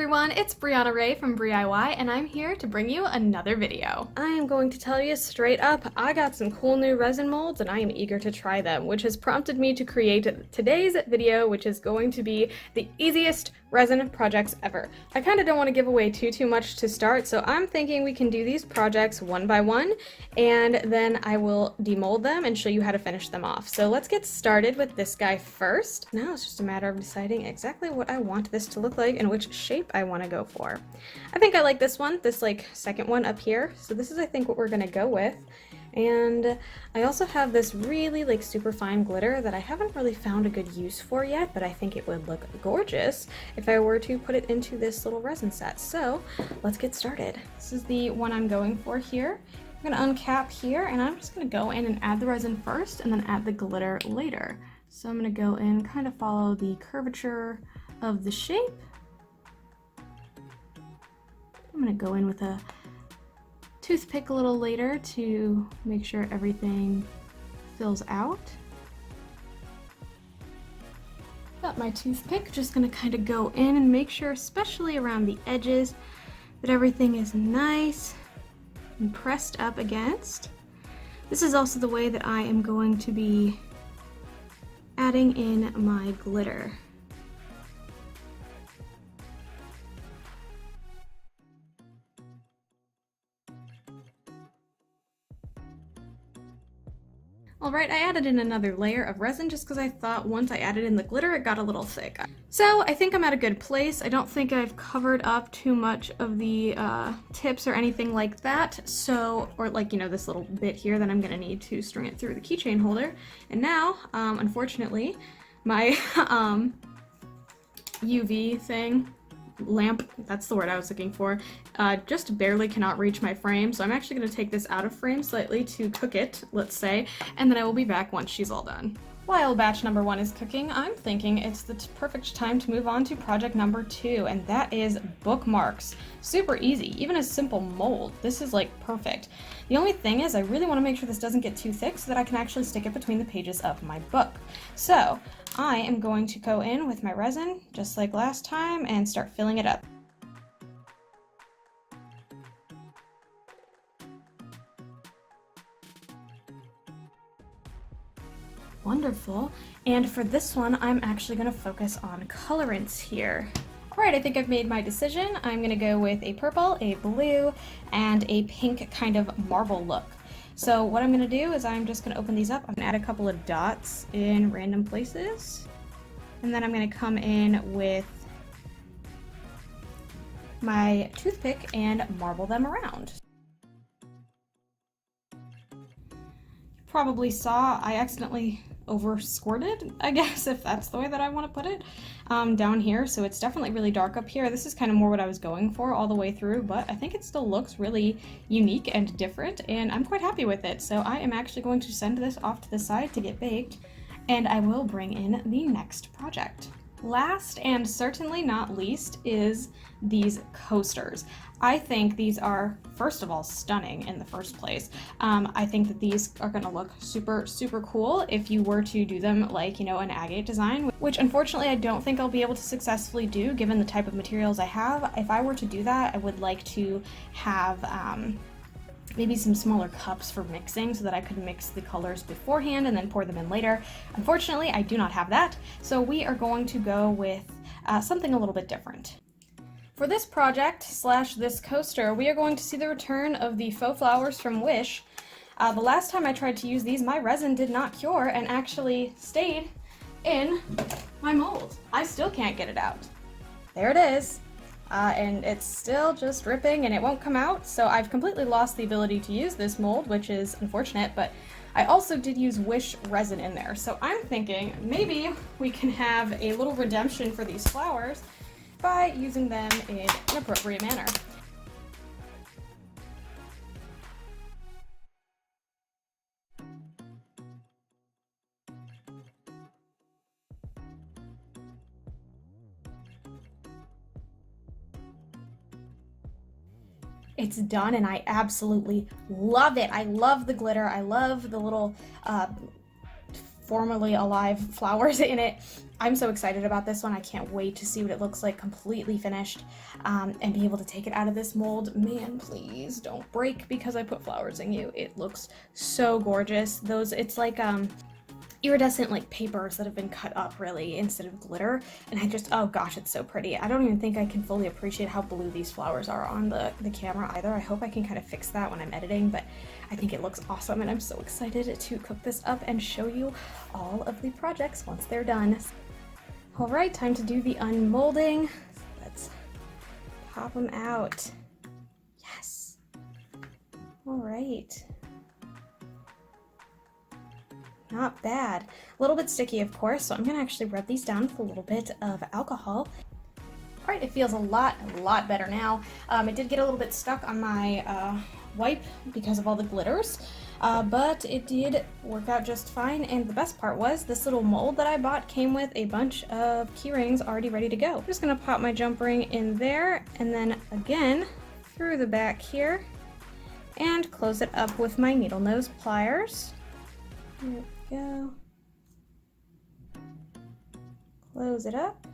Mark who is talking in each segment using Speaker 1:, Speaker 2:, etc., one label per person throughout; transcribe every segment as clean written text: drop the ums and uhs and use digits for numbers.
Speaker 1: everyone, it's Brianna Ray from BriIY, and I'm here to bring you another video. I am going to tell you straight up, I got some cool new resin molds and I am eager to try them, which has prompted me to create today's video, which is going to be the easiest resin projects ever. I kind of don't want to give away too much to start, so I'm thinking we can do these projects one by one, and then I will demold them and show you how to finish them off. So let's get started with this guy first. Now it's just a matter of deciding exactly what I want this to look like and which shape I want to go for. I think I like this one, this like second one up here. So this is I think what we're gonna go with. And I also have this really like super fine glitter that I haven't really found a good use for yet, but I think it would look gorgeous if I were to put it into this little resin set. So let's get started. This is the one I'm going for here. I'm gonna uncap here and I'm just gonna go in and add the resin first and then add the glitter later. So I'm gonna go in, kind of follow the curvature of the shape. I'm gonna go in with a toothpick a little later to make sure everything fills out. Got my toothpick, just gonna kind of go in and make sure, especially around the edges, that everything is nice and pressed up against. This is also the way that I am going to be adding in my glitter. Alright, I added in another layer of resin just because I thought once I added in the glitter it got a little thick. So I think I'm at a good place. I don't think I've covered up too much of the tips or anything like that. So, or like, you know, this little bit here that I'm going to need to string it through the keychain holder. And now, unfortunately, my UV thing, lamp, that's the word I was looking for, just barely cannot reach my frame, so I'm actually going to take this out of frame slightly to cook it, let's say, and then I will be back once she's all done. While batch number 1 is cooking, I'm thinking it's the perfect time to move on to project number 2, and that is bookmarks. Super easy, even a simple mold. This is like perfect. The only thing is I really want to make sure this doesn't get too thick so that I can actually stick it between the pages of my book. So I am going to go in with my resin, just like last time, and start filling it up. Wonderful. And for this one, I'm actually going to focus on colorants here. Alright, I think I've made my decision. I'm going to go with a purple, a blue, and a pink kind of marble look. So what I'm going to do is I'm just going to open these up. I'm going to add a couple of dots in random places. And then I'm going to come in with my toothpick and marble them around. Probably saw I accidentally over squirted, I guess, if that's the way that I want to put it, down here. So it's definitely really dark up here. This is kind of more what I was going for all the way through, but I think it still looks really unique and different, and I'm quite happy with it. So I am actually going to send this off to the side to get baked, and I will bring in the next project. Last and certainly not least is these coasters. I think these are, first of all, stunning in the first place. I think that these are going to look super cool if you were to do them like, you know, an agate design, which unfortunately I don't think I'll be able to successfully do given the type of materials I have. If I were to do that, I would like to have maybe some smaller cups for mixing so that I could mix the colors beforehand and then pour them in later. Unfortunately, I do not have that, so we are going to go with something a little bit different. For this project / this coaster, we are going to see the return of the faux flowers from Wish. The last time I tried to use these, my resin did not cure and actually stayed in my mold. I still can't get it out. There it is. And it's still just dripping and it won't come out, so I've completely lost the ability to use this mold, which is unfortunate, but I also did use Wish resin in there, so I'm thinking maybe we can have a little redemption for these flowers by using them in an appropriate manner. It's done and I absolutely love it. I love the glitter. I love the little formerly alive flowers in it. I'm so excited about this one. I can't wait to see what it looks like completely finished, and be able to take it out of this mold. Man, please don't break because I put flowers in you. It looks so gorgeous. It's like iridescent like papers that have been cut up really instead of glitter, and oh gosh, it's so pretty. I don't even think I can fully appreciate how blue these flowers are on the camera either. I hope I can kind of fix that when I'm editing, but I think it looks awesome, and I'm so excited to cook this up and show you all of the projects once they're done. All right, time to do the unmolding. Let's pop them out. Yes. All right. Not bad. A little bit sticky, of course, so I'm gonna actually rub these down with a little bit of alcohol. All right, it feels a lot better now. It did get a little bit stuck on my wipe because of all the glitters, but it did work out just fine, and the best part was this little mold that I bought came with a bunch of key rings already ready to go. I'm just gonna pop my jump ring in there, and then again through the back here, and close it up with my needle nose pliers. There we go. Close it up.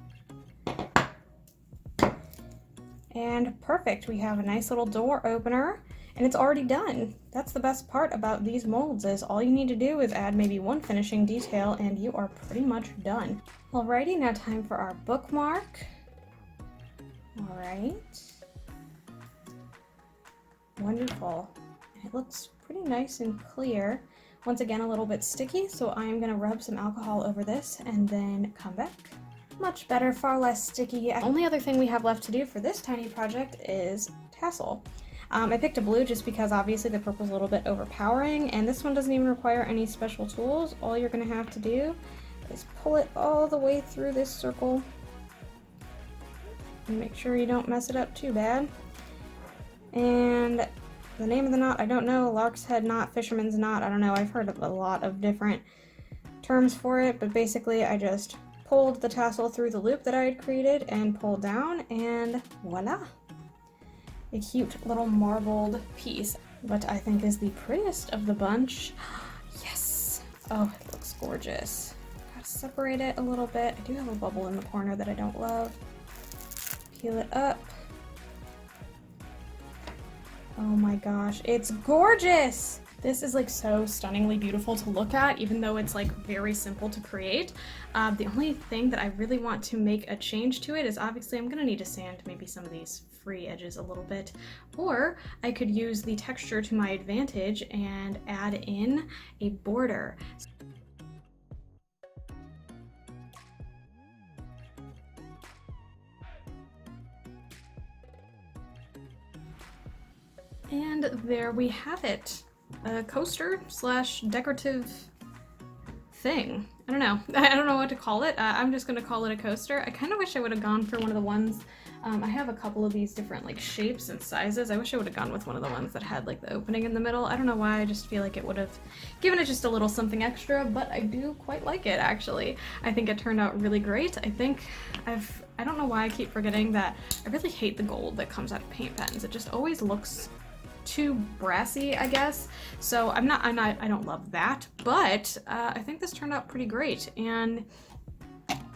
Speaker 1: And perfect, we have a nice little door opener, and it's already done. That's the best part about these molds, is all you need to do is add maybe one finishing detail and you are pretty much done. Alrighty, now time for our bookmark. Alright. Wonderful. It looks pretty nice and clear. Once again, a little bit sticky, so I'm gonna rub some alcohol over this and then come back. Much better, far less sticky. The only other thing we have left to do for this tiny project is tassel. I picked a blue just because obviously the purple's a little bit overpowering, and this one doesn't even require any special tools. All you're gonna have to do is pull it all the way through this circle and make sure you don't mess it up too bad. And the name of the knot, I don't know, lark's head knot, fisherman's knot, I don't know, I've heard of a lot of different terms for it, but basically I just pulled the tassel through the loop that I had created and pulled down, and voila! A cute little marbled piece, what I think is the prettiest of the bunch. Yes! Oh, it looks gorgeous. Gotta separate it a little bit. I do have a bubble in the corner that I don't love. Peel it up. Oh my gosh, it's gorgeous! This is like so stunningly beautiful to look at, even though it's like very simple to create. The only thing that I really want to make a change to it is obviously I'm gonna need to sand maybe some of these free edges a little bit, or I could use the texture to my advantage and add in a border. And there we have it. A coaster slash decorative thing. I don't know. I don't know what to call it. I'm just gonna call it a coaster. I kind of wish I would have gone for one of the ones. I have a couple of these different like shapes and sizes. I wish I would have gone with one of the ones that had like the opening in the middle. I don't know why, I just feel like it would have given it just a little something extra, but I do quite like it actually. I think it turned out really great. I don't know why I keep forgetting that I really hate the gold that comes out of paint pens. It just always looks too brassy, I guess. So I don't love that, but I think this turned out pretty great and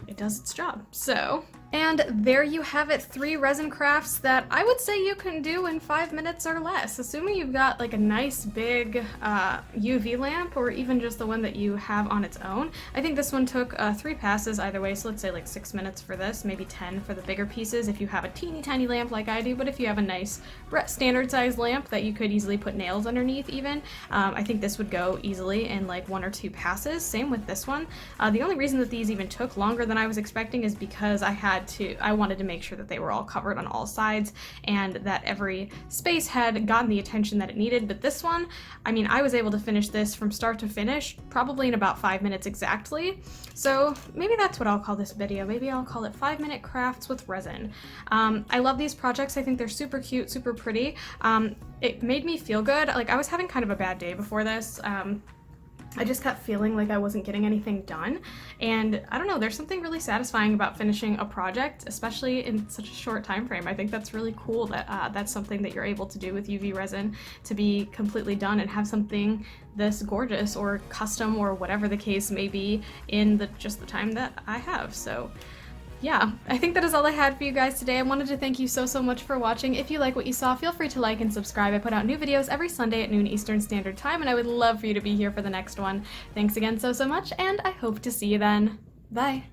Speaker 1: it does its job. So, and there you have it, 3 resin crafts that I would say you can do in 5 minutes or less, assuming you've got like a nice big UV lamp, or even just the one that you have on its own. I think this one took 3 passes either way, so let's say like 6 minutes for this, maybe 10 for the bigger pieces if you have a teeny tiny lamp like I do, but if you have a nice standard size lamp that you could easily put nails underneath even, I think this would go easily in like 1 or 2 passes. Same with this one. The only reason that these even took longer than I was expecting is because I wanted to make sure that they were all covered on all sides and that every space had gotten the attention that it needed. But this one, I mean, I was able to finish this from start to finish probably in about 5 minutes exactly. So maybe that's what I'll call this video. Maybe I'll call it 5-minute crafts with resin. I love these projects. I think they're super cute, super pretty. It made me feel good. Like, I was having kind of a bad day before this. I just kept feeling like I wasn't getting anything done, and I don't know, there's something really satisfying about finishing a project, especially in such a short time frame. I think that's really cool that that's something that you're able to do with UV resin, to be completely done and have something this gorgeous or custom or whatever the case may be in just the time that I have. So yeah, I think that is all I had for you guys today. I wanted to thank you so much for watching. If you like what you saw, feel free to like and subscribe. I put out new videos every Sunday at noon Eastern Standard Time, and I would love for you to be here for the next one. Thanks again so much, and I hope to see you then. Bye!